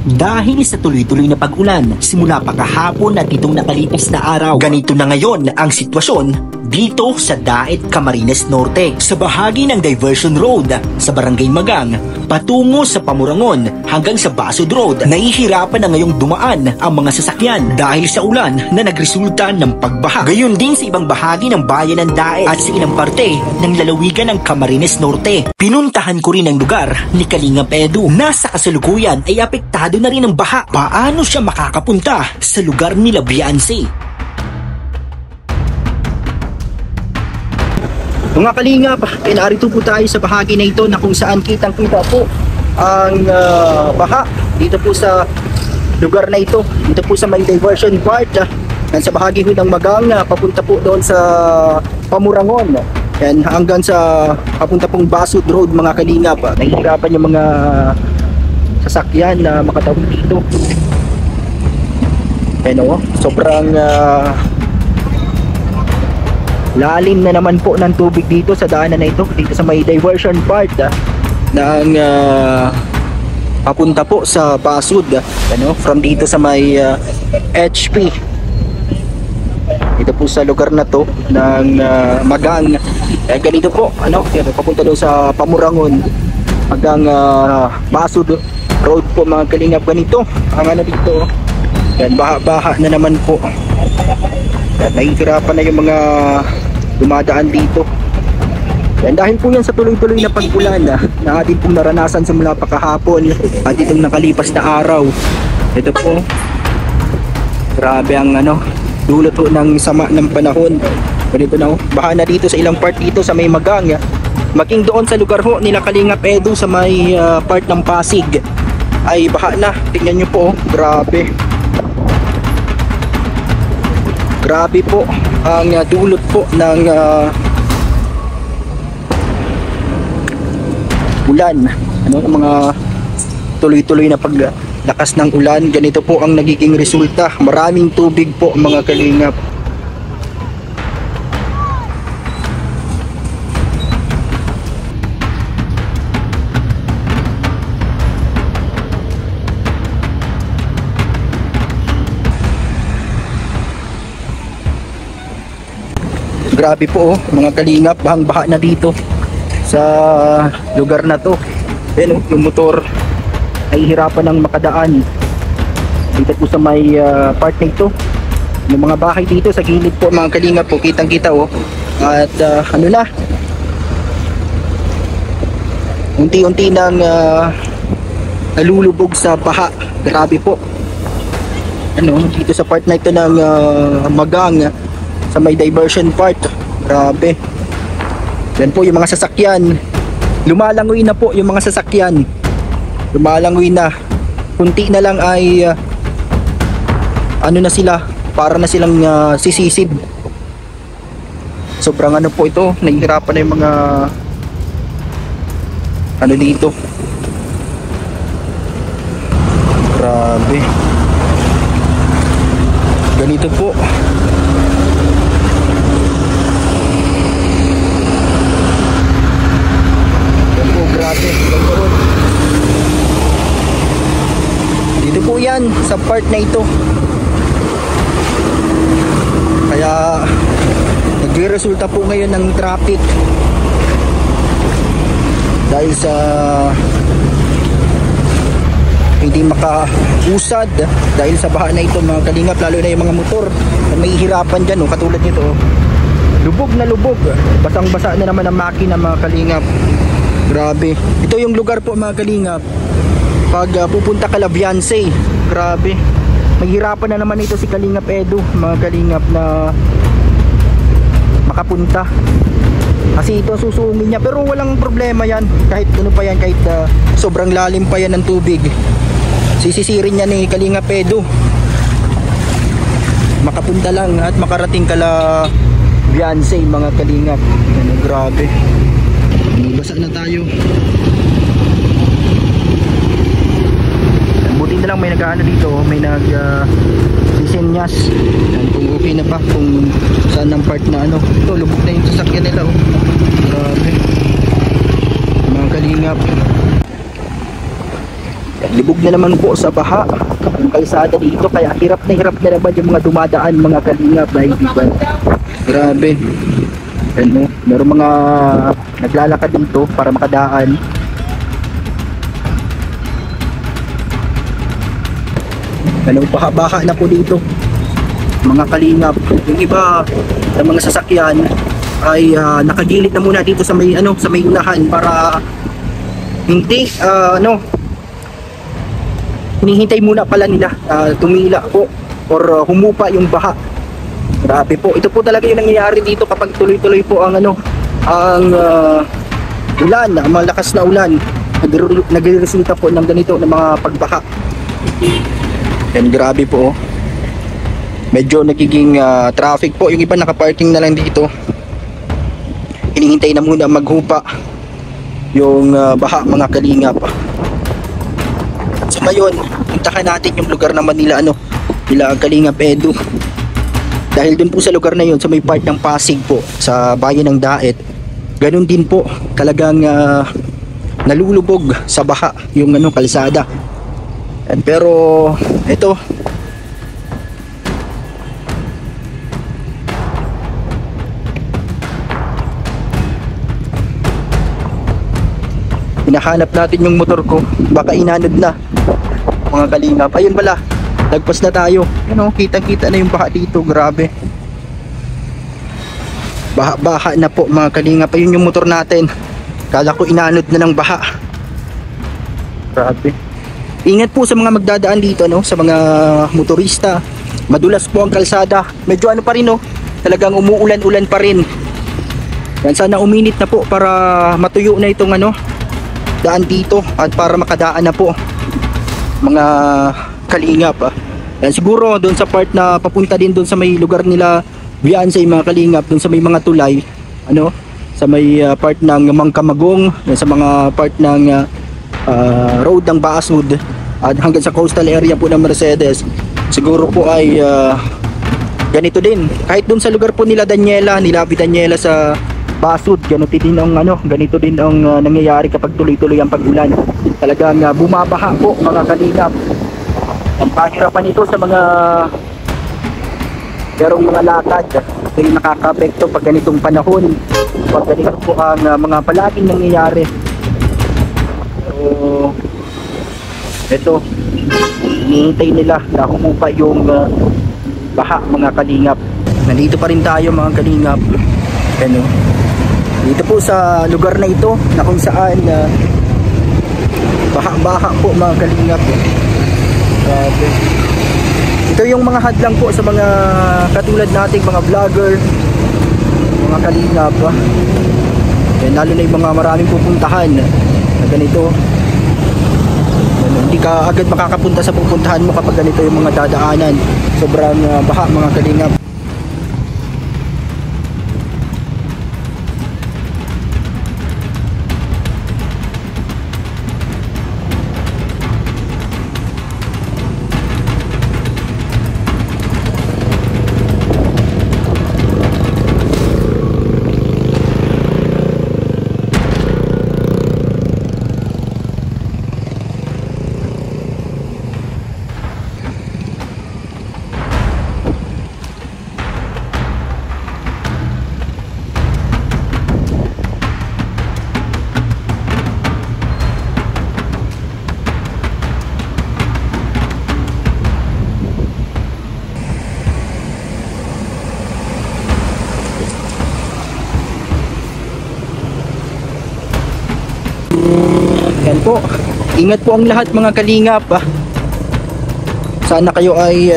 dahil sa tuloy-tuloy na pag-ulan simula pa kahapon at itong nakalipas na araw. Ganito na ngayon ang sitwasyon dito sa Daet, Camarines Norte, sa bahagi ng Diversion Road sa Barangay Magang patungo sa Pamurangon hanggang sa Basud Road. Nahihirapan na ngayong dumaan ang mga sasakyan dahil sa ulan na nagresulta ng pagbaha. Gayon din sa ibang bahagi ng bayan ng Daet at sa ilang parte ng lalawigan ng Camarines Norte. Pinuntahan ko rin ang lugar ni Kalingap Edu na sa kasalukuyan ay apektado na rin ng baha. Paano siya makakapunta sa lugar nila Beyonce? Mga Kalingap, narito po tayo sa bahagi na ito na kung saan kitang-kita po ang baha dito po sa lugar na ito. Dito po sa may diversion part sa bahagi ho ng Magang papunta po doon sa Pamurangon. Yan, hanggang sa papunta pong Basud Road, mga Kalingap. Nahihirapan yung mga sasakyan na makatawid dito. Yan o, sobrang lalim na naman po ng tubig dito sa daanan na ito, dito sa may diversion part ng papunta po sa Basud, ano, from dito sa may HP, dito po sa lugar na to ng Magang. Ganito po, ano, papunta doon sa Pamurangon hanggang Basud Road po, mga Kalingap. Ganito ang ano dito, yan, baha-baha na naman po. Nahihirapan na yung mga dumadaan dito. Yan, dahil po yan sa tuloy-tuloy na pag-ulan na atin pong naranasan simula pa kahapon at itong nakalipas na araw. Ito po, grabe ang ano, dulot po ng sama ng panahon. Ganito na, baha na dito sa ilang part dito sa may Magang, maging doon sa lugar ho nila Kalingap Edu sa may part ng Pasig ay baha na. Tingnan nyo po, grabe. Grabe po ang dulot po ng ulan. Ano, mga tuloy-tuloy na paglakas ng ulan, ganito po ang nagiging resulta. Maraming tubig po, mga Kalingap. Grabe po mga Kalingap, bahang-baha na dito sa lugar na to. Ayan, yung motor ay hirapan ng makadaan dito po sa may part na ito. Yung mga bahay dito sa gilid po, mga Kalingap po, kitang-kita at ano na, unti-unti nang nalulubog sa baha. Grabe po, ano, dito sa part na ito ng Magang sa may diversion part. Grabe. Yan po yung mga sasakyan. Lumalangoy na po yung mga sasakyan. Lumalangoy na. Kunti na lang ay ano na sila, para na silang sisisib. Sobrang ano po ito, nahihirapan na yung mga ano dito. Grabe. Ganito po. Grabe, dito po yan sa part na ito. Kaya nagre-resulta po ngayon ng traffic dahil sa hindi makausad dahil sa baha na ito, mga Kalingap. Lalo na yung mga motor na may hirapan dyan, katulad nito, lubog na lubog, basang-basa na naman ang makina, mga Kalingap. Grabe. Ito yung lugar po, mga Kalingap, pag pupunta ka Beyonce. Grabe. Maghirapan na naman ito si Kalingap Edu, mga Kalingap, na makapunta. Kasi ito susungin niya. Pero walang problema yan. Kahit ano pa yan, kahit sobrang lalim pa yan ng tubig, sisisirin niya ni Kalingap Edu. Makapunta lang at makarating ka Beyonce, mga Kalingap. Ano, grabe. Basa na tayo. Buti na lang may nag-ano dito, may sisenyas. Kung okay na ba, kung saan ang part na ano. Ito, lubog na yung sasakyan nila. Grabe. Mga Kalingap. libog na naman po sa baha yung kalsada dito, kaya hirap na naman yung mga dumadaan, mga kalingap na hindi ba. Grabe. Ano, meron mga naglalakad dito para makadaan. Ano, baha na po dito mga kalingap. Yung iba ng mga sasakyan ay nakagilid na muna dito sa may sa may unahan para hindi hinihintay muna pala nila tumila po or humupa yung baha. Grabe po, ito po talaga yung nangyayari dito kapag tuloy-tuloy po ang ulan, malakas na ulan. Nagre-resulta po ng ganito ng mga pagbaha. Yan, grabe po. Medyo nagiging traffic po. Yung iba nakaparking na lang dito. Hinihintay na muna maghupa yung baha, mga kalingap. So ngayon, puntahan natin yung lugar naman nila nila Kalingap Edu. Dahil dun po sa lugar na yun, sa may part ng Pasig po, sa bayan ng Daet, ganun din po talagang nalulubog sa baha yung kalsada. And, pero ito, hinahanap natin yung motor ko, baka inanod na mga kalingap. Ayun pala, lagpas na tayo. Kitang-kita na yung baha dito. Grabe. Baha na po mga kalingap. Ayun yung motor natin. Kala ko inanod na ng baha. Grabe. Ingat po sa mga magdadaan dito, sa mga motorista. Madulas po ang kalsada. Medyo pa rin, talagang umuulan-ulan pa rin. Yan, sana uminit na po para matuyo na itong daan dito at para makadaan na po mga kalingap. Yan, siguro doon sa part na papunta din doon sa may lugar nila Viansa, yung mga kalingap, doon sa may mga tulay, sa may part ng Mangkamagong, sa mga part ng road ng Baasud at hanggang sa coastal area po ng Mercedes, siguro po ay ganito din. Kahit doon sa lugar po nila Daniela, Nilabi Daniela sa Baasud, ganito din ang nangyayari kapag tuloy-tuloy ang pag-ulan. Talagang bumabaha po mga kalingap. Ang pahirapan ito sa mga merong mga lakad. Ito yung nakaka-apekto pag ganitong panahon, pag ganito po ang mga palaging nangyayari. So ito, hinihintay nila na humupa yung baha, mga kalingap. Nandito pa rin tayo mga kalingap. Dito po sa lugar na ito na kung saan baha po mga kalingap. Ito yung mga hadlang po sa mga katulad nating mga vlogger, mga kalingap. Lalo na yung mga maraming pupuntahan na ganito. Hindi ka agad makakapunta sa pupuntahan mo kapag ganito yung mga dadaanan. Sobrang baha mga kalingap. Yan po, ingat po ang lahat mga kalingap. Sana kayo ay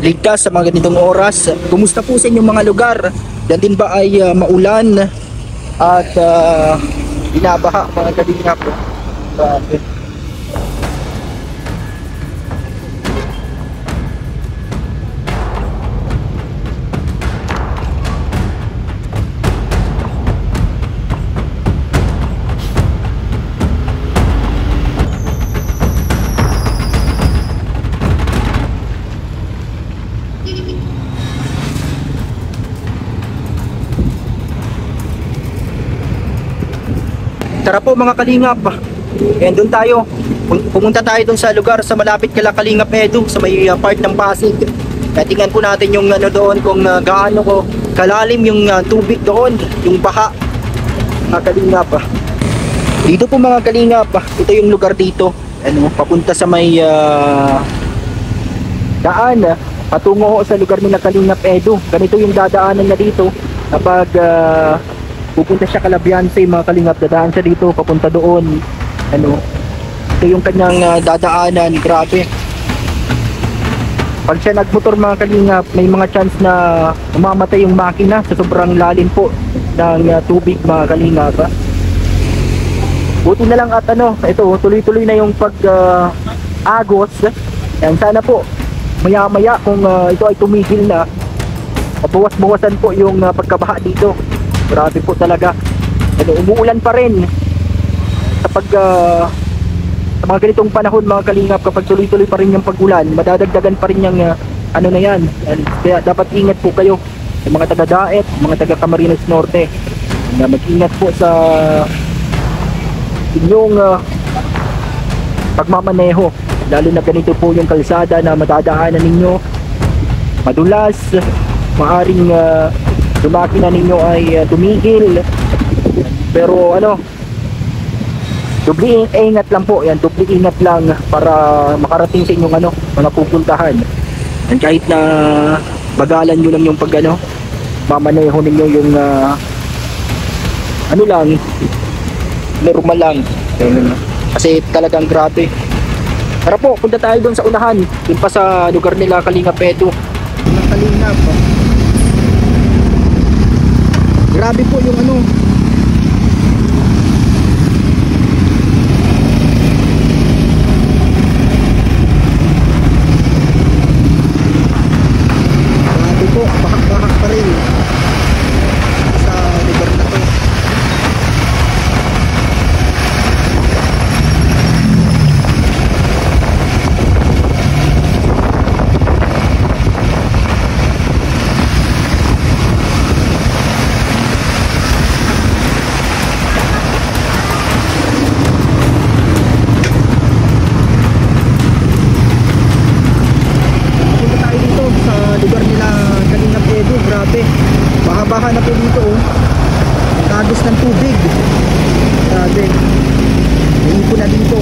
ligtas sa mga ganitong oras. Kumusta po sa inyong mga lugar? Yan din ba ay maulan at binabaha mga kalingap? Tara po mga kalingap, Ayan, doon tayo. Pumunta tayo doon sa lugar sa malapit kala Kalingap Edu, sa may part ng Pasig. Tingnan po natin yung ano doon, kung gaano ko kalalim yung tubig doon, yung baha, mga Kalingap. Dito po mga Kalingap, ito yung lugar dito, ano, papunta sa may daan patungo sa lugar nila Kalingap Edu. Ganito yung dadaanan na dito kapag pupunta siya Calabianse, mga Kalingap. Dadaan siya dito papunta doon, ano, ito yung kanyang dadaanan. Grabe, pag siya nagmotor mga Kalingap, may mga chance na umamatay yung makina sa sobrang lalim po ng tubig mga Kalingap. Buti na lang at ano, ito tuloy-tuloy na yung pag agos. Yan, sana po maya maya kung ito ay tumigil na, bawas-bawasan po yung pagkabaha dito. Grabe po talaga, ano, umuulan pa rin kapag sa mga ganitong panahon mga Kalingap. Kapag tuloy-tuloy pa rin yung pag-ulan, madadagdagan pa rin yung ano na yan. Kaya dapat ingat po kayo sa mga taga-Daet, mga taga-Camarines Norte, na mag-ingat po sa inyong pagmamaneho, lalo na ganito po yung kalsada na madadaanan ninyo, madulas, maaring makina ninyo ay tumigil. Pero ano, dubli ingat lang po yan, dubli ingat lang para makarating sa inyong ano, mga pupuntahan. And kahit na bagalan nyo lang yung pag ano, mamaneho ninyo yung ano lang, normal lang. Kasi talagang grabe. Tara po, punta tayo doon sa unahan, yung pa sa lugar nila Kalingap Edu. Kalingap, grabe po yung ano, bahak-bahak pa rin sa lugar na to. Baha na po dito, oh. Tagos ng tubig. Grabe, naipo na dito.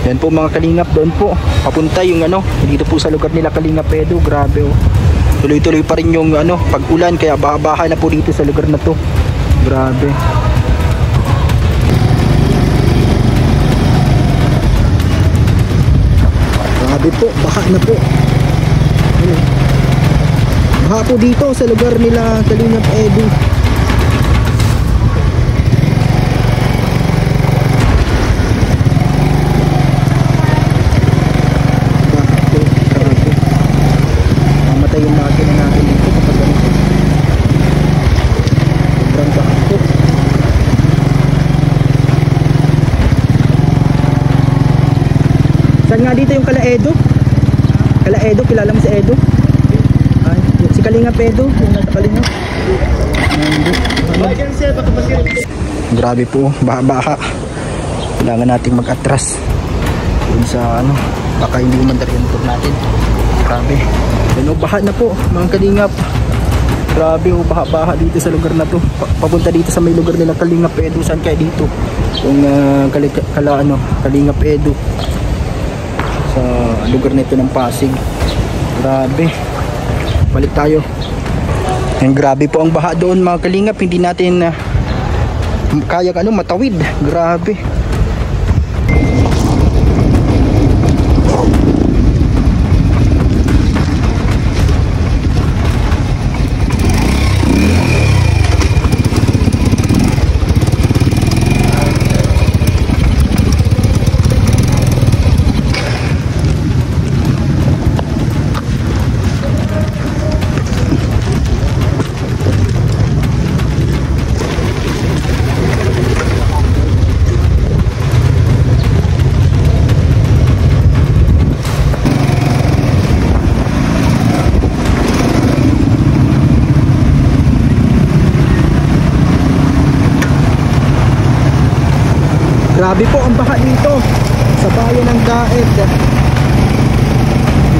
Yan po mga Kalingap, doon po papunta yung ano, dito po sa lugar nila Kalingap Edu. Grabe, oh. Tuloy-tuloy pa rin yung ano, pag-ulan, kaya baha-baha na po dito sa lugar na to. Grabe. Grabe po, baha na po. Baha po dito sa lugar nila Kalingap Edu. Yung makina natin dito kapag ganito, sobrang baha po. Saan nga dito yung Kala Edu? Kala Edu, kilala mo si Edu? Ay, si Kalingap Edu, yung nasa Kalingap. Grabe po, baha-baha. Kailangan nating mag-atras dun sa ano, baka hindi umandar yung motor natin. Grabe, ano, baha na po mga Kalingap. Grabe, oh, baha-baha dito sa lugar na to. Papunta dito sa may lugar nila Kalingap Edu. Saan kaya dito? Yung Kalingap Edu, sa lugar nito ng Pasig. Grabe, balik tayo. And grabe po ang baha doon mga Kalingap. Hindi natin kaya matawid. Grabe. Grabe po ang baha dito sa bayan ng Daet.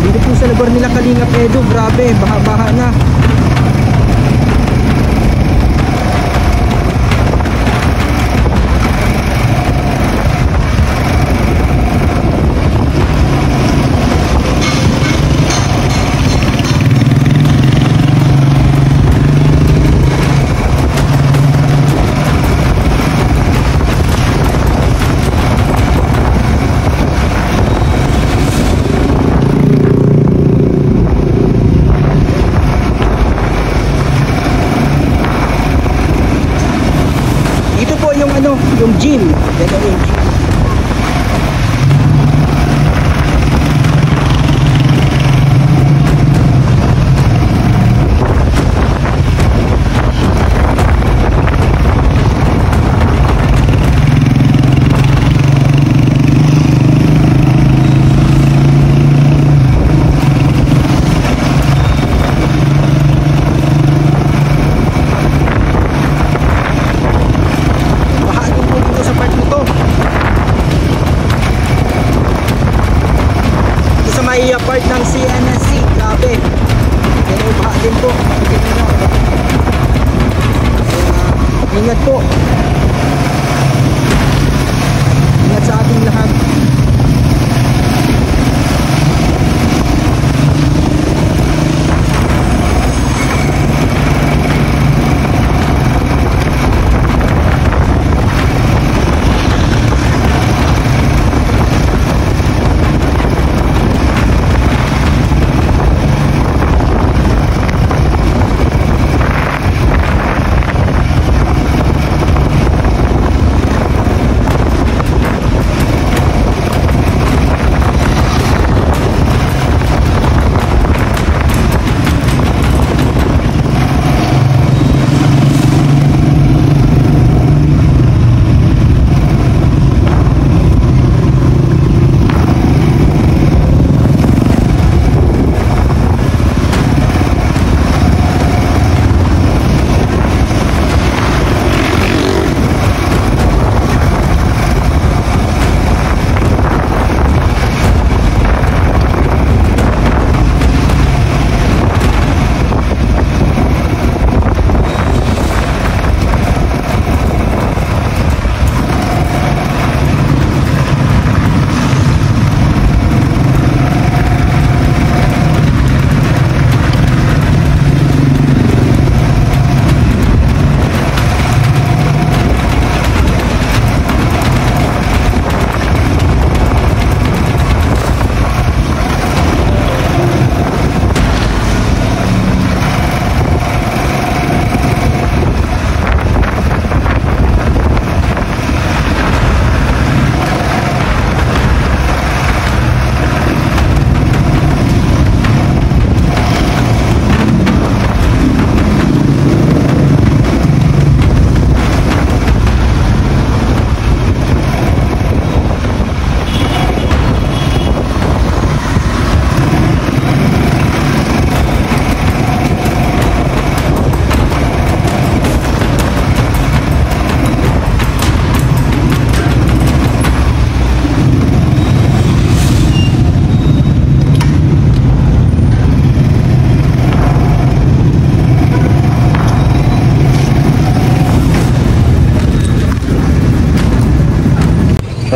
Dito po sa lugar nila Kalingap Edo, grabe, baha-baha na. Yung gym, yan ang yung gym. Part ng CNSC, grabe. Yan yung baha din po. Ingat po. Ingat sa ating lahat.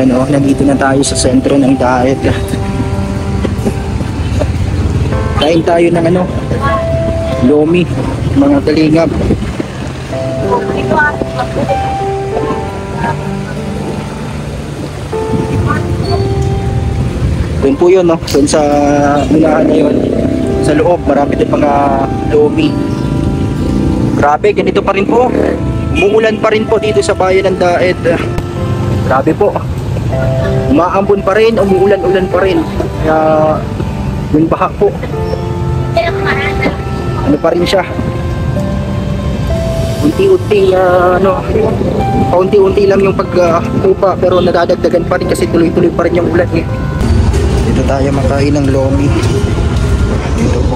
Ano, nandito na tayo sa sentro ng Daet. Kain tayo ng ano, lomi, mga kalingap. Doon po yun, no? Doon sa unahan na yun. Sa loob, marami din mga lomi. Grabe, ganito pa rin po. Umuulan pa rin po dito sa bayan ng Daet. Grabe po. Umaambon pa rin, umuulan-ulan pa rin. Kaya yung baha po, ano pa rin siya, unti-unti, paunti-unti lang yung pagkupa, pero nadadagdagan pa rin kasi tuloy-tuloy pa rin yung ulan eh. Dito tayo makain ng lomi. Dito po.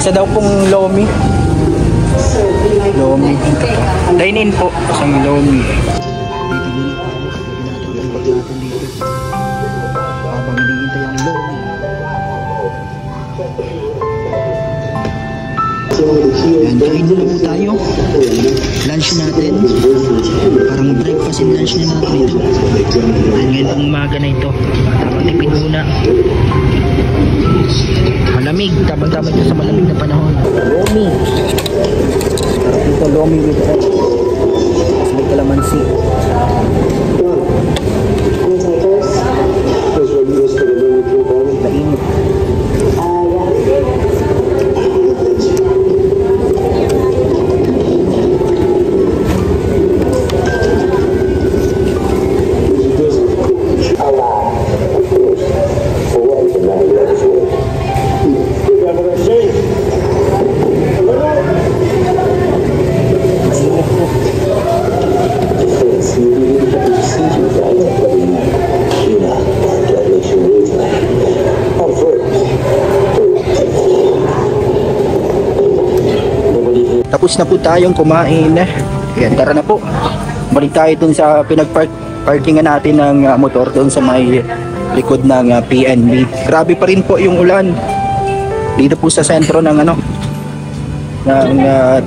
Isa daw pong Lomi. Lomi. Dine-in po. Isang Lomi. Habang hinihintay ang Lomi. Ayan, kain na po tayo. Lunch natin. Parang breakfast and lunch na natin ito. Ngayon ang umaga na ito. Tipid muna. Malamig. Tamang-tama ito sa malamig na panahon. Lomi. Sarap ito, Lomi with rice. May kalamansi. Mainit. Tapos na po tayong kumain. Ayan, tara na po. Balik tayo dun sa pinagparkingan natin ng motor dun sa may likod ng PNB. Grabe pa rin po yung ulan. Dito po sa sentro ng ng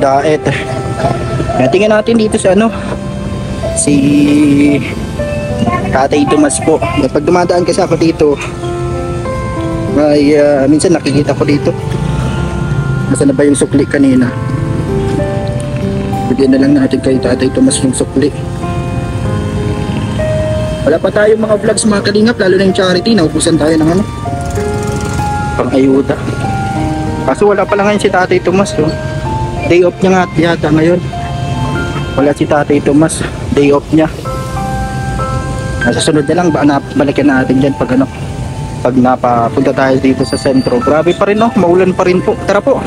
Daet. Ayan, tingnan natin dito sa si Tatay Tomas po. Pag dumadaan kasi ako dito, may minsan nakikita ko dito. Nasaan na ba yung sukli kanina? Bigyan na lang natin kay Tatay Tomas yung sukli. Wala pa tayong mga vlogs mga kalingap, lalo na yung charity. Naupusan tayo ng pang-ayuda. Kaso wala pa lang ngayon si Tatay Tomas. Day off niya nga yata ngayon. Wala si Tatay Tomas. Day off niya. Susunod na lang, balikan natin dyan pag pag napapunta tayo dito sa sentro. Grabe pa rin maulan pa rin po. Tara po.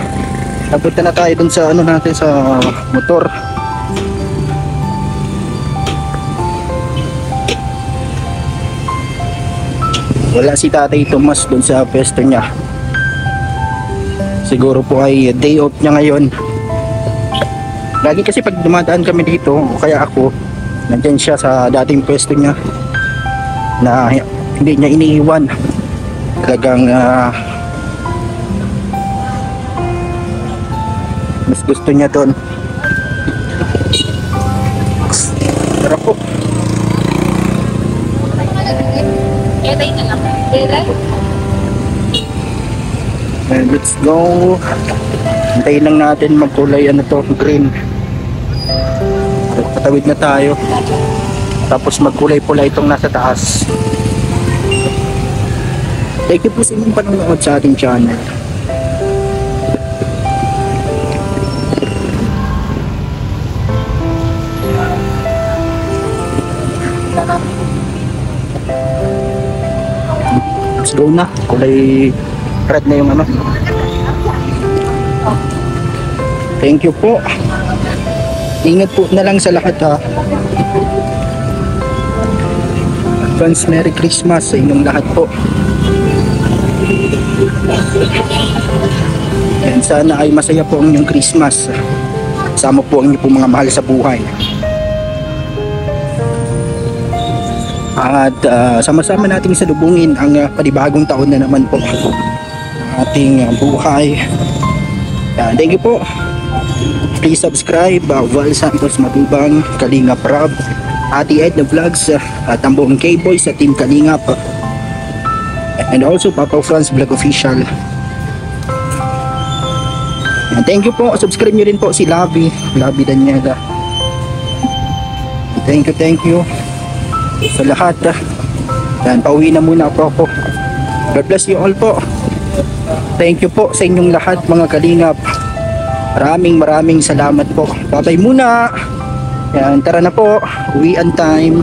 Napunta na tayo dun sa natin sa motor. Wala si Tatay Tomas dun sa pwesto niya. Siguro po ay day off niya ngayon. Lagi kasi pag dumadaan kami dito, o kaya ako, nandiyan siya sa dating pwesto niya na hindi niya iniiwan. Talagang mas gusto niya doon. Tara po. And let's go. Hintayin lang natin magkulay green. Patawid na tayo. Tapos magkulay-pula itong nasa taas. Thank you po sa inyong panonood sa ating channel. Let's go na. Kulay red na yung Thank you po. Ingat po na lang sa lahat Advance Merry Christmas sa inyong lahat po. Yan, sana ay masaya po ang inyong Christmas. Sama po ang inyong mga mahal sa buhay. At sama-sama nating salubungin ang panibagong taon na naman po ng ating buhay. Thank you po. Please subscribe Val Santos Matubang, Kalingap Rob, Ate Edna Vlogs, at ang buong K-Boys sa Team Kalingap, and also Papa Franz Vlog Official. Thank you po. Subscribe nyo rin po si Lavi Daniela. Thank you sa lahat. Yan, pauwi na muna po ako. God bless you all po. Thank you po sa inyong lahat mga Kalingap. Maraming salamat po. Bye-bye muna. Yan, tara na po. Uwian time.